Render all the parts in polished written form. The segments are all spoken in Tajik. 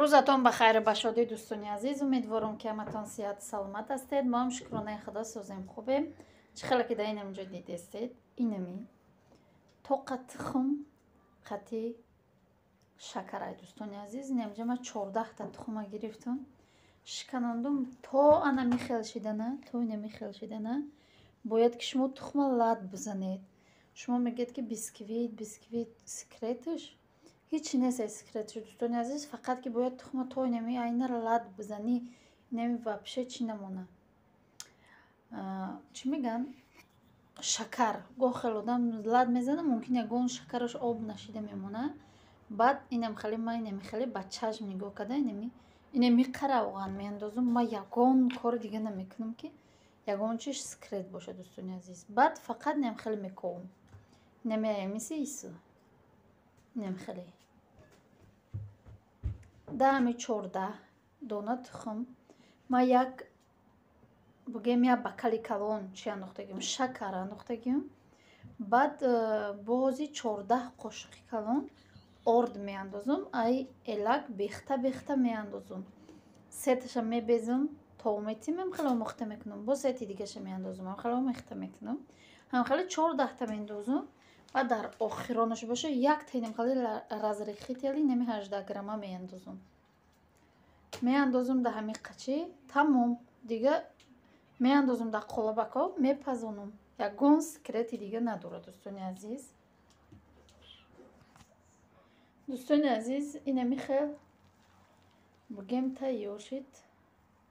рӯзатон ба хайр ба шодӣ дӯстони азиз. Умедворам ки ҳаматон сиҳату саломат ҳастед. мо ҳам шукронаи худо созем хубем. чӣ хеле ки дар инамҷо дидестед инами тоқа тухм қати шакарай дӯстони азиз. инамҷо ма 14 тухма гирифтам, шиканондум то ана михел шидана, то ина михел шидана. бояд ки шумо тухма лад бизанед. шумо мегӯед ки бисквит секреташ ҳичи нест. секреташ дӯстони азиз фақат ки бояд тухма то инами айна лад бизани, инами вообще чӣ намона, чӣ меган, шакар. гоҳ хеле одам лад мезана, мумкин ягон шакараш об нашида мемона. баъд инам хеле ма инами хеле ба чашм нигоҳ карда инами қаравған меандозам. ма ягон кори дига намекунам ки ягон чиш секрет боша дӯстони азиз. баъд фақат инам хеле мековам. инами аямиси ису инам хеле даами 14 дона тухм ма як бугем як бакали калон чи андохтагим шакар андохтагим. баъд бози 14 қошиқи калон орд меандозам. ай элак бехта меандозам. сеташа мебезам то уметимам хеле омохта мекунам. бо сети дигаша меандозам, ам хеле омохта мекунам. ам хеле 14 та меандозам. ва дар охиронаш боша як та инам хеле разрехители нами 18 грамма меандозам. меандозам да ҳами қачи тамом дига меандозам дар қолобако мепазонам. ягон секрети дига надорад дӯстони азиз. дӯстони азиз инами хел бугем тайёр шид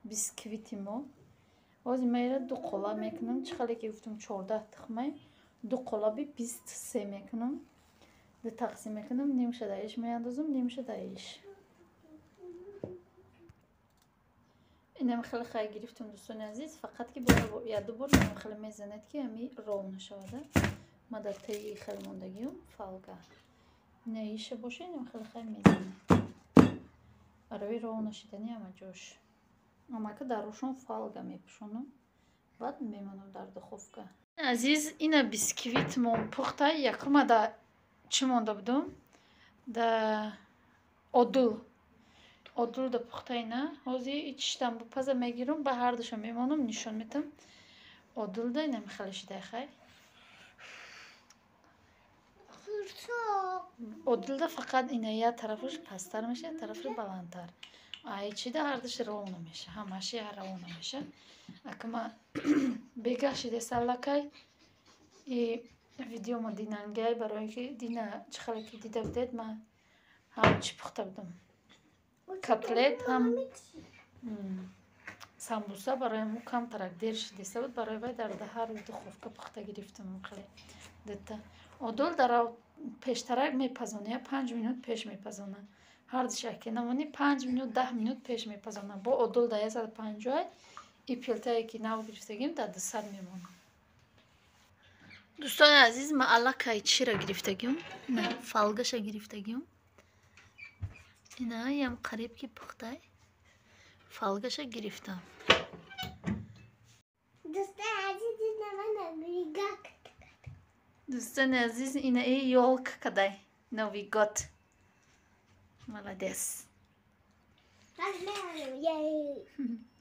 бисквити мо. ҳозир маира ду қолаб мекунам. чӣ хеле ки гуфтам 14 тухмай ду қолаби 23 мекунам. ду тақсим мекунам. нимша даиш меандозам, нимша даиш. инам хеле хай гирифтам дӯстони азиз. фақат ки я ду бор инам хеле мезанед ки ами ров нашавада. ма дар таи хеле мондагиам фалга наиша боша инам хеле хай мезанед барои ров нашидани ама ҷош. амака дар рӯшон фалга мепӯшонам. баъд мемонам дар духовка. азиз ина бисквит мо пухта якума да чӣ монда будам да одул да пухта. ина ҳозир ичиштам бу паза мегирам ба ҳардуша мемонам нишон метам. одул да инам хеле шидай хай одул да фақат ина я тарафаш пасттар меша, я тарафаш баландтар. ай чи да ҳардуш ров намеша, ҳамаши рав намеша. акама бега шидест аллакай и видео мо динангай барои ки дина чӣ хеле ки дида будед ма ҳам чӣ пухта будам котлет ҳам самбуса барои мо камтарак дер шидеста буд. барои вай дар даҳар духовка пухта гирифтам. хеле дета одул дар пештарак мепазона, 5 минут пеш мепазона. ҳардуша ки намони 5 минут 10 минут пеш мепазона. бо одул да 150 и пилтае ки нав гирифтагим да 200 мемона. дӯстони азиз ма аллакай чира гирифтагим. ина фалгаша гирифтагим. ина ям қариб ки пухтай фалгаша гирифтам. дӯстони азиз ина ёлка кадай нови год. молодец.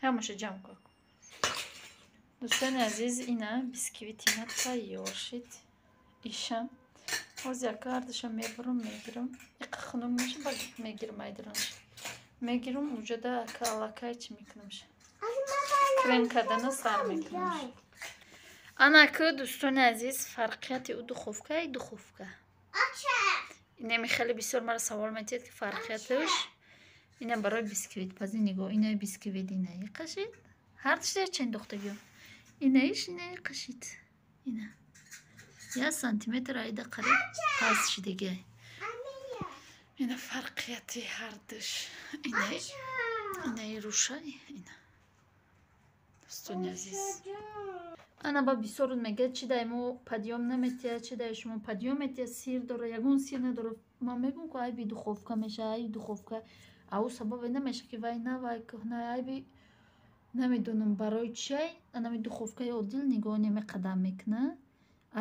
ҳамаша ҷамъ кун. дӯстони азиз ина бисквити ма тайёр шид. иша ҳозир яка ҳардуша мебурам мегирам. иқа хунук меша ба мегирам айдиронаш мегирам уҷода ака аллакай чӣ мекунамш крем кардана сар мекунамш. анаку дӯстони азиз фарқияти у духовка и духовка. инами хеле бисёр мара савол метиҳад ки фарқияташ. ина барои бисквит пази нигоҳ. инаи бисквит инаи қашид ҳардушта чен дохтагиём. инаиш инаи қашид. ина 1 сантиметр айда қариб паст шидагай. ина фарқияти ҳардуш. инаи рӯшай. ина дӯстони азиз ана ба бисёр мегӯяд чи дай мо падиём наметиҳад, чи дай шумо падиём метиҳад, сир дора, ягон сир надора. ман мегӯям ки айби духовка меша, айби духовка. ау сабабе намеша ки вай на вай кӯҳна айби намедонам барои чай. анами духовкаи одил нигоҳ намеқадам мекуна.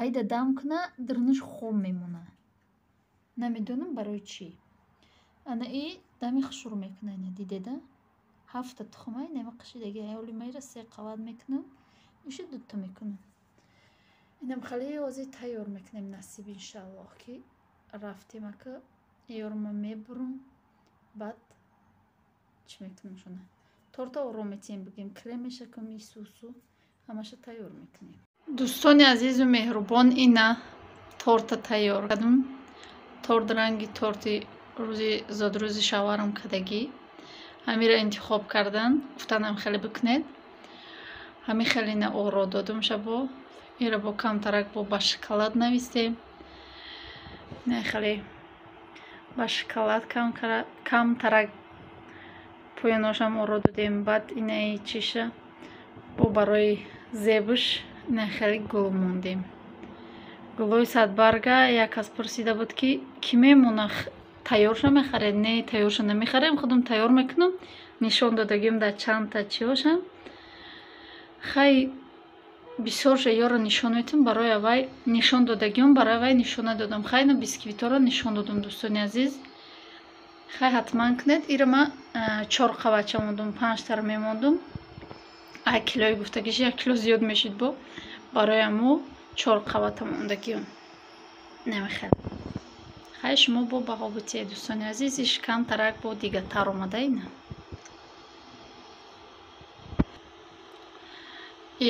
айда дам куна дурнаш хом мемона. намедонам барои чӣ. ана и дами хушур мекунам. Ина дидеда 7 тухма ина қишидagi ҳайволи майра 3 қават мекунам. Иша 2 та мекунам. Инам хали ози тайёр мекунем насиб иншаллоҳ ки рафтем ака ёрма мебурум баъд чӣ мекунам шуна торта ором метием бигем кремеша ками сусу ҳамаша тайёр мекунем. дӯстони азизу меҳрубон ина торта тайёр кардам. торт ранги торти рӯзи зодрӯзи шаварам кадагӣ ҳамира интихоб кардан гуфтанам хеле бикунед. ҳами хеле на оро додум шабо ира бо камтарак бо ба шоколад навистем. не хеле ба шоколад камтарак пояношам оро додем. баъд инаи чиша бо барои зебуш ина хеле гул мондем. гулои садбарга як кас пурсида буд ки кӣ мемона тайёрша мехаред? Не, тайёрша намехарем, худам тайёр мекунам. нишон додагим дар чандта чиёшам. хай бисёрша ёро нишон метим барои авай нишон додагим барои авай нишон надодам. хай на бисквиторо нишон додам дӯстони азиз. хай ҳатман кунед. ира ма 4 қавача мондум 5 тара мемондум. ай килои гуфтагиш 1 кило зиёд мешид бо барои аму 4 қавата мондагим намехел. хай шумо бо баҳобитие дӯстони азиз. иш камтарак бо дигартар омада. ина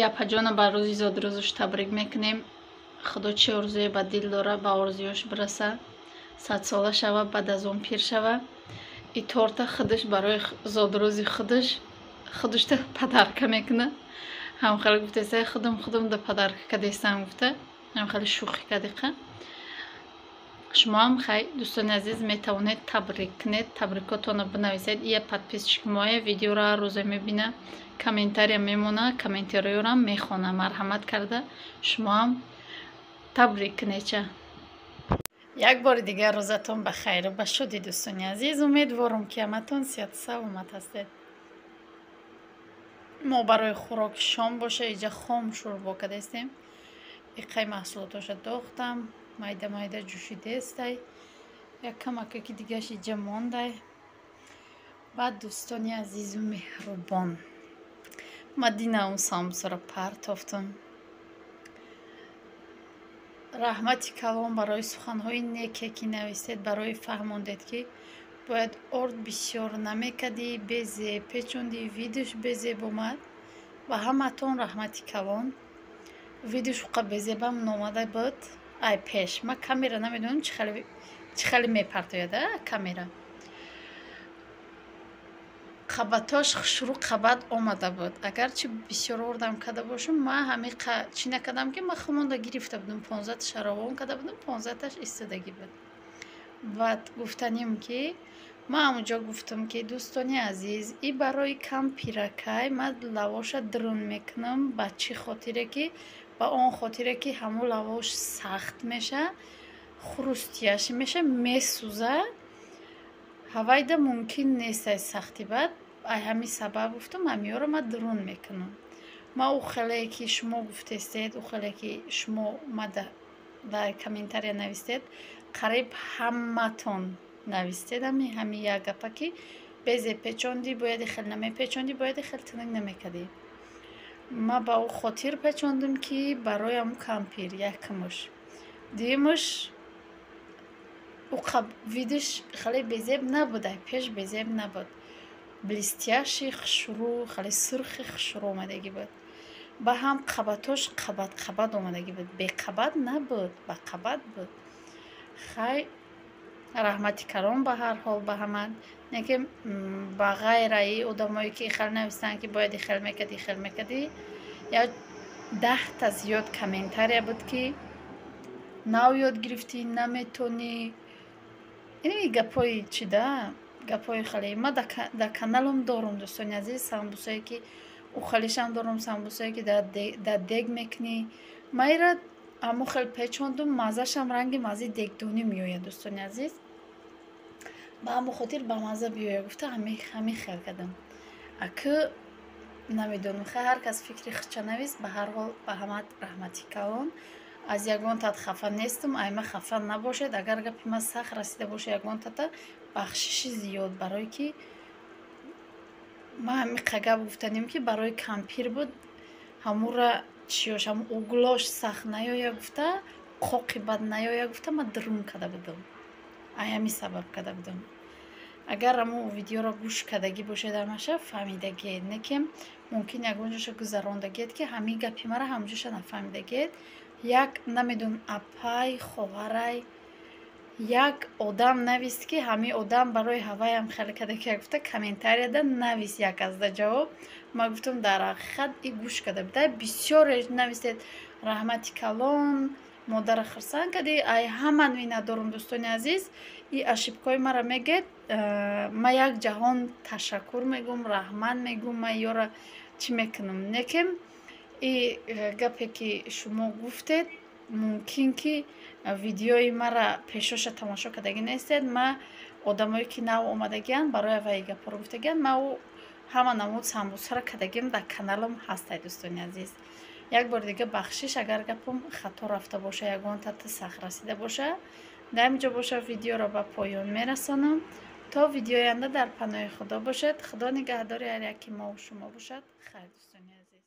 япаҷона ба рӯзи зодрӯзуш табрик мекунем. худо чӣ орзуе ба дил дора ба орзуёш бираса 100 сола шава баъд аз он пир шава. и торта худаш барои зодрӯзи худашта падарка мекуна. ҳам хеле гуфтеса худам да падарка кадестам гуфта ҳам хеле шӯхӣ кадиқа. шумо ҳам хай дӯстони азиз метавонед табрик кунед. табрикотонро бинависед. ия подписчик моя видеоро ҳар рӯза мебина комментария мемона комментариёрам мехона. марҳамат карда шумо ҳам табрик кунедча. як бори дигар рӯзатон ба хайру ба шуди дӯстони азиз. умедворам ки ҳаматон сиҳату саломат ҳастед. мо барои хӯроки шом боша иҷа хом шӯрбо кадастем. иқаи маҳсулотоша дохтам майда майда ҷӯшидестай як камака ки дигаш иҷа мондай. баъд дӯстони азизу меҳрубон мадина он самбусаро партофтам. раҳмати калон барои суханҳои неке ки навистед барои фаҳмондед ки бояд орд бисёр намекади безе печонди видуш безеб омад. ба ҳаматон раҳмати калон. видуш уқа безебам номада буд ай пеш. ма камера намедонам чӣ хеле мепартояда камера. қабатош хушру қабат омада буд. агарчи бисёр ордам када бошам ма ҳами чӣ накардам ки ма хумонда гирифта будам 15 шаровон када будам 15таш истодагӣ буд. баъд гуфтаним ки ма ҳамунҷо гуфтам ки дӯстони азиз и барои кам пиракай ма лавоша дурун мекунам. ба чӣ хотире ки ба он хотире ки ҳамун лавош сахт меша хрустияш меша месӯза. ҳавайда мумкин нестай сахти. баъд ай ҳами сабаб гуфтам ҳамиёро ма дурун мекунам. ма ӯ хеле ки шумо гуфтестед ӯ хеле ки шумо мада дар комментария навистед қариб ҳаматон навистед ҳами як гапа ки безе печонди бояди хел намепечонди бояди хел тинак намекади. ма ба ӯ хотир печондим ки барои ҳамун кампир якмуш дуюмуш видиш хеле безеб набуд. ай пеш безеб набуд. блестящи хушрӯ хеле сурхи хушрӯ омадагӣ буд. ба ҳам қабатош қабат омадагӣ буд. беқабат набуд ба қабат буд. хай раҳмати калон ба ҳар ҳол ба ҳаман. не ки ба ғайраи одамое ки хел навистанд ки бояд хел мекади як 10 та зиёд комментария буд ки нав ёд гирифтӣ наметонӣ. ини гапои чида гапои хеле. ма дар каналам дорам дӯстони азиз самбусое ки ухалишам дорам самбусое ки дар дег мекунӣ. ма ира аммо хел печондум маззашам ранги маззи дегдонӣ меояд дӯстони азиз. ба ҳамон хотир ба мазза биёяд гуфта ҳами хел кардам. аки намедонам хай ҳар кас фикри худша навист. ба ҳар ҳол ба ҳамат раҳмати калон. аз ягон тат хафа нестам. ай ма хафа набошед. агар гапи ма сахт расида боша ягон тата бахшиши зиёд, барое ки ма ҳами қагаб гуфтанем ки барои кампир буд, ҳамура чиёш ҳам углош сахт наёя гуфта, қоқи бад наёя гуфта ма дурум када будам. Ай ҳами сабаб када будам. Агар ҳамун видеоро гӯш кардагӣ бошед ҳамаша фаҳмидагиед, не ки мумкин ягонҷоша гузарондагиед ки ҳамин гапи мара ҳамҷоша нафаҳмидагиед. Як намедонам апай, хоҳарай, як одам навист ки ҳамин одам барои ҳаваям хеле кадаки гуфта комментарияда навис як азда ҷавоб. Ма гуфтам дар ҳақиқат и гӯш када буда. Бисёре навистед раҳмати калон, модара хирсанд кади, ай ҳаман ми надорум дӯстони азиз. И ошибкои мара мегӯед, ма як ҷаҳон ташаккур мегӯм, раҳмат мегӯм, ма ёра чӣ мекунам. Неки и гапе ки шумо гуфтед, мумкин ки видеои мара пешоша тамошо кардагӣ нестед. Ма одамое ки нав омадагианд, барои аваи гапаро гуфтагианд, ма ҳама намуд самбусара кардагим дар каналам ҳастай дӯстони азиз. Як бор дига бахшиш, агар гапам хато рафта боша, ягон татта сахт расида боша, дар ҳаминҷо боша видеоро ба поён мерасонам. То видеои оянда дар паноҳи худо бошед. Худо нигаҳдори ҳар яки мо шумо бошад. Хайр дӯстони азиз.